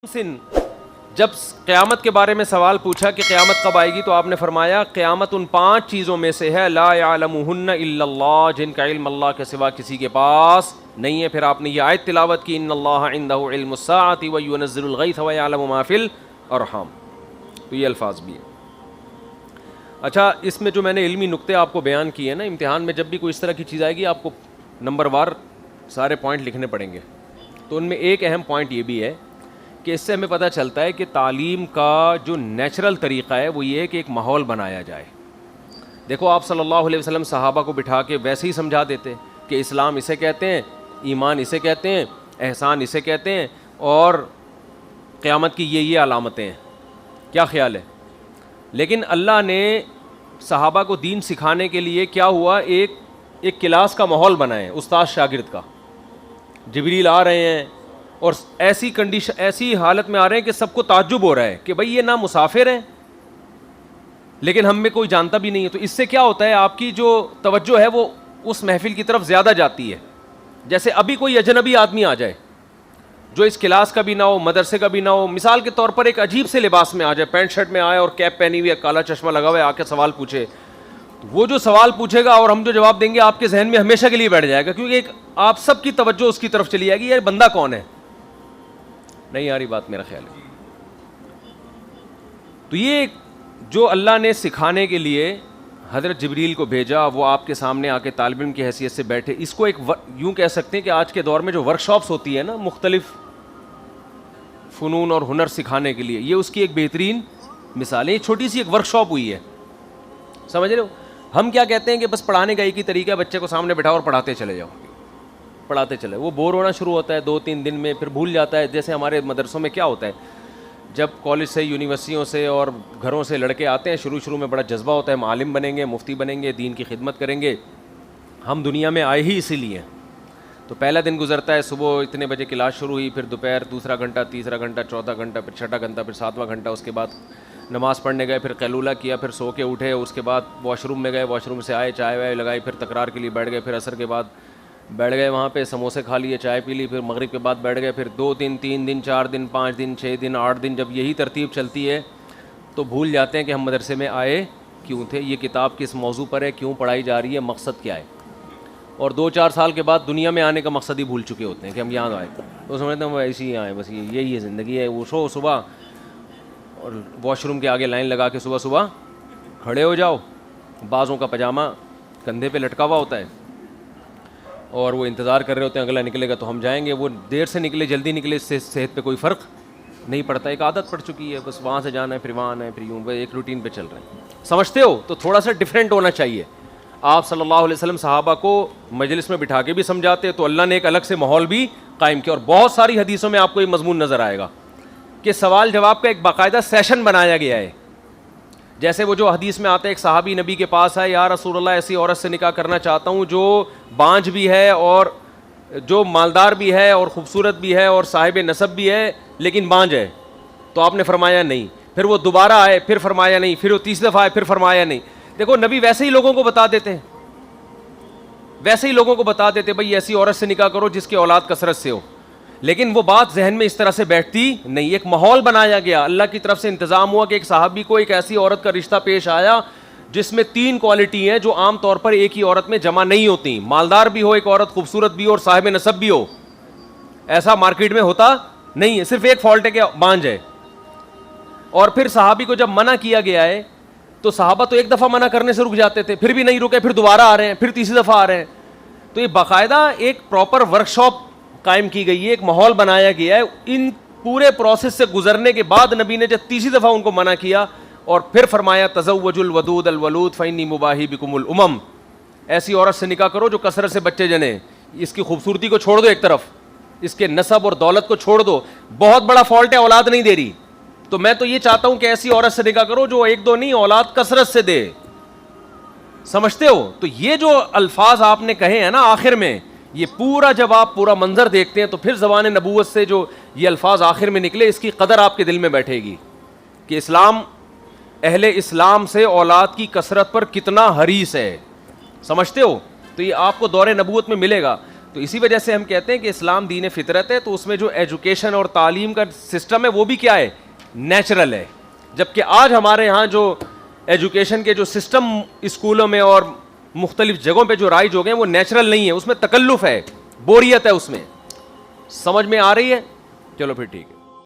سن جب قیامت کے بارے میں سوال پوچھا کہ قیامت کب آئے گی تو آپ نے فرمایا قیامت ان 5 چیزوں میں سے ہے لا یعلمہن الا اللہ، جن کا علم اللہ کے سوا کسی کے پاس نہیں ہے. پھر آپ نے یہ آیت تلاوت کی ان اللہ عندہ علم الساعۃ وینزل الغیث ویعلم ما فی الارحام. تو یہ الفاظ بھی ہے. اچھا، اس میں جو میں نے علمی نقطے آپ کو بیان کیے ہیں نا، امتحان میں جب بھی کوئی اس طرح کی چیز آئے گی آپ کو نمبر وار سارے پوائنٹ لکھنے پڑیں گے. تو ان میں ایک اہم پوائنٹ یہ بھی ہے کہ اس سے ہمیں پتہ چلتا ہے کہ تعلیم کا جو نیچرل طریقہ ہے وہ یہ ہے کہ ایک ماحول بنایا جائے. دیکھو آپ صلی اللہ علیہ وسلم صحابہ کو بٹھا کے ویسے ہی سمجھا دیتے کہ اسلام اسے کہتے ہیں، ایمان اسے کہتے ہیں، احسان اسے کہتے ہیں، اور قیامت کی یہ علامتیں ہیں. کیا خیال ہے؟ لیکن اللہ نے صحابہ کو دین سکھانے کے لیے کیا ہوا، ایک کلاس کا ماحول بنائے، استاد شاگرد کا. جبریل آ رہے ہیں اور ایسی کنڈیشن، ایسی حالت میں آ رہے ہیں کہ سب کو تعجب ہو رہا ہے کہ بھئی یہ نہ مسافر ہیں لیکن ہم میں کوئی جانتا بھی نہیں ہے. تو اس سے کیا ہوتا ہے، آپ کی جو توجہ ہے وہ اس محفل کی طرف زیادہ جاتی ہے. جیسے ابھی کوئی اجنبی آدمی آ جائے جو اس کلاس کا بھی نہ ہو، مدرسے کا بھی نہ ہو، مثال کے طور پر ایک عجیب سے لباس میں آ جائے، پینٹ شرٹ میں آئے اور کیپ پہنی ہوئی ہے، کالا چشمہ لگا ہوا ہے، آ کے سوال پوچھے، وہ جو سوال پوچھے گا اور ہم جو جواب دیں گے آپ کے ذہن میں ہمیشہ کے لیے بیٹھ جائے گا، کیونکہ ایک آپ سب کی توجہ اس کی طرف چلی جائے گی، یہ بندہ کون ہے. نہیں آ رہی بات میرا خیال ہے. تو یہ جو اللہ نے سکھانے کے لیے حضرت جبریل کو بھیجا، وہ آپ کے سامنے آ کے طالب علم کی حیثیت سے بیٹھے. اس کو ایک یوں کہہ سکتے ہیں کہ آج کے دور میں جو ورک شاپس ہوتی ہے نا مختلف فنون اور ہنر سکھانے کے لیے، یہ اس کی ایک بہترین مثال ہے. یہ چھوٹی سی ایک ورک شاپ ہوئی ہے، سمجھ رہے ہو. ہم کیا کہتے ہیں کہ بس پڑھانے کا ایک ہی طریقہ ہے، بچے کو سامنے بٹھاؤ اور پڑھاتے چلے جاؤ، پڑھاتے چلے. وہ بور ہونا شروع ہوتا ہے 2-3 دن میں، پھر بھول جاتا ہے. جیسے ہمارے مدرسوں میں کیا ہوتا ہے، جب کالج سے، یونیورسٹیوں سے اور گھروں سے لڑکے آتے ہیں، شروع میں بڑا جذبہ ہوتا ہے، ہم عالم بنیں گے، مفتی بنیں گے، دین کی خدمت کریں گے. ہم دنیا میں آئے ہی اسی لیے. تو پہلا دن گزرتا ہے، صبح اتنے بجے کلاس شروع ہوئی، پھر دوپہر 2 گھنٹہ، 3 گھنٹہ، 14 گھنٹہ، پھر 6 گھنٹہ، پھر 7واں گھنٹہ. اس کے بعد نماز پڑھنے گئے، پھر قیلولہ کیا، پھر سو کے اٹھے، اس کے بعد واش روم میں گئے، واش روم سے آئے، چائے وائے لگائی، پھر تکرار کے لیے بیٹھ گئے، پھر عصر کے بعد بیٹھ گئے وہاں پہ، سموسے کھا لیے، چائے پی لی، پھر مغرب کے بعد بیٹھ گئے. پھر 2 دن، 3 دن، 4 دن، 5 دن، 6 دن، 8 دن، جب یہی ترتیب چلتی ہے تو بھول جاتے ہیں کہ ہم مدرسے میں آئے کیوں تھے، یہ کتاب کس موضوع پر ہے، کیوں پڑھائی جا رہی ہے، مقصد کیا ہے. اور 2-4 سال کے بعد دنیا میں آنے کا مقصد ہی بھول چکے ہوتے ہیں کہ ہم یہاں آئے. تو سمجھتے ہیں ایسے ہی آئے، بس یہی ہے زندگی ہے. اٹھو صبح اور واش روم کے آگے لائن لگا کے صبح کھڑے ہو جاؤ، بعضوں کا پاجامہ کندھے پہ لٹکا ہوا ہوتا ہے اور وہ انتظار کر رہے ہوتے ہیں اگلا نکلے گا تو ہم جائیں گے. وہ دیر سے نکلے جلدی نکلے، اس سے صحت پہ کوئی فرق نہیں پڑتا. ایک عادت پڑ چکی ہے، بس وہاں سے جانا ہے، پھر وہاں آنا ہے، پھر یوں ایک روٹین پہ چل رہے ہیں. سمجھتے ہو؟ تو تھوڑا سا ڈفرینٹ ہونا چاہیے. آپ صلی اللہ علیہ وسلم صحابہ کو مجلس میں بٹھا کے بھی سمجھاتے، تو اللہ نے ایک الگ سے ماحول بھی قائم کیا. اور بہت ساری حدیثوں میں آپ کو یہ مضمون نظر آئے گا کہ سوال جواب کا ایک باقاعدہ سیشن بنایا گیا ہے. جیسے وہ جو حدیث میں آتا ہے، ایک صحابی نبی کے پاس ہے، یا رسول اللہ ایسی عورت سے نکاح کرنا چاہتا ہوں جو بانجھ بھی ہے اور جو مالدار بھی ہے اور خوبصورت بھی ہے اور صاحب نسب بھی ہے لیکن بانجھ ہے. تو آپ نے فرمایا نہیں. پھر وہ دوبارہ آئے، پھر فرمایا نہیں. پھر وہ 30 دفعہ آئے، پھر فرمایا نہیں. دیکھو نبی ویسے ہی لوگوں کو بتا دیتے ہیں، ویسے ہی لوگوں کو بتا دیتے بھئی ایسی عورت سے نکاح کرو جس کی اولاد کثرت سے ہو. لیکن وہ بات ذہن میں اس طرح سے بیٹھتی نہیں. ایک ماحول بنایا گیا، اللہ کی طرف سے انتظام ہوا کہ ایک صحابی کو ایک ایسی عورت کا رشتہ پیش آیا جس میں 3 کوالٹی ہیں جو عام طور پر ایک ہی عورت میں جمع نہیں ہوتی. مالدار بھی ہو ایک عورت، خوبصورت بھی ہو اور صاحب نسب بھی ہو. ایسا مارکیٹ میں ہوتا نہیں ہے. صرف ایک فالٹ ہے کہ بانجھ ہے. اور پھر صحابی کو جب منع کیا گیا ہے تو صحابہ تو ایک دفعہ منع کرنے سے رک جاتے تھے، پھر بھی نہیں رکے، پھر دوبارہ آ رہے ہیں، پھر 30 دفعہ آ رہے ہیں. تو یہ باقاعدہ ایک پراپر ورک شاپ قائم کی گئی ہے، ایک ماحول بنایا گیا ہے. ان پورے پروسیس سے گزرنے کے بعد نبی نے جب 30 دفعہ ان کو منع کیا اور پھر فرمایا تزوجوا الودود الولود فانی مباہی بکم الامم، ایسی عورت سے نکاح کرو جو کثرت سے بچے جنے. اس کی خوبصورتی کو چھوڑ دو ایک طرف، اس کے نسب اور دولت کو چھوڑ دو. بہت بڑا فالٹ ہے اولاد نہیں دے رہی، تو میں تو یہ چاہتا ہوں کہ ایسی عورت سے نکاح کرو جو 1-2 نہیں، اولاد کثرت سے دے. سمجھتے ہو؟ تو یہ جو الفاظ آپ نے کہے ہیں نا آخر میں، یہ پورا جب آپ پورا منظر دیکھتے ہیں تو پھر زبان نبوت سے جو یہ الفاظ آخر میں نکلے، اس کی قدر آپ کے دل میں بیٹھے گی کہ اسلام، اہل اسلام سے اولاد کی کثرت پر کتنا حریص ہے. سمجھتے ہو؟ تو یہ آپ کو دور نبوت میں ملے گا. تو اسی وجہ سے ہم کہتے ہیں کہ اسلام دین فطرت ہے, تو اس میں جو ایجوکیشن اور تعلیم کا سسٹم ہے وہ بھی کیا ہے, نیچرل ہے. جبکہ آج ہمارے ہاں جو ایجوکیشن کے جو سسٹم اسکولوں میں اور مختلف جگہوں پہ جو رائج ہو گئے ہیں وہ نیچرل نہیں ہے, اس میں تکلف ہے, بوریت ہے اس میں. سمجھ میں آ رہی ہے؟ چلو پھر ٹھیک ہے.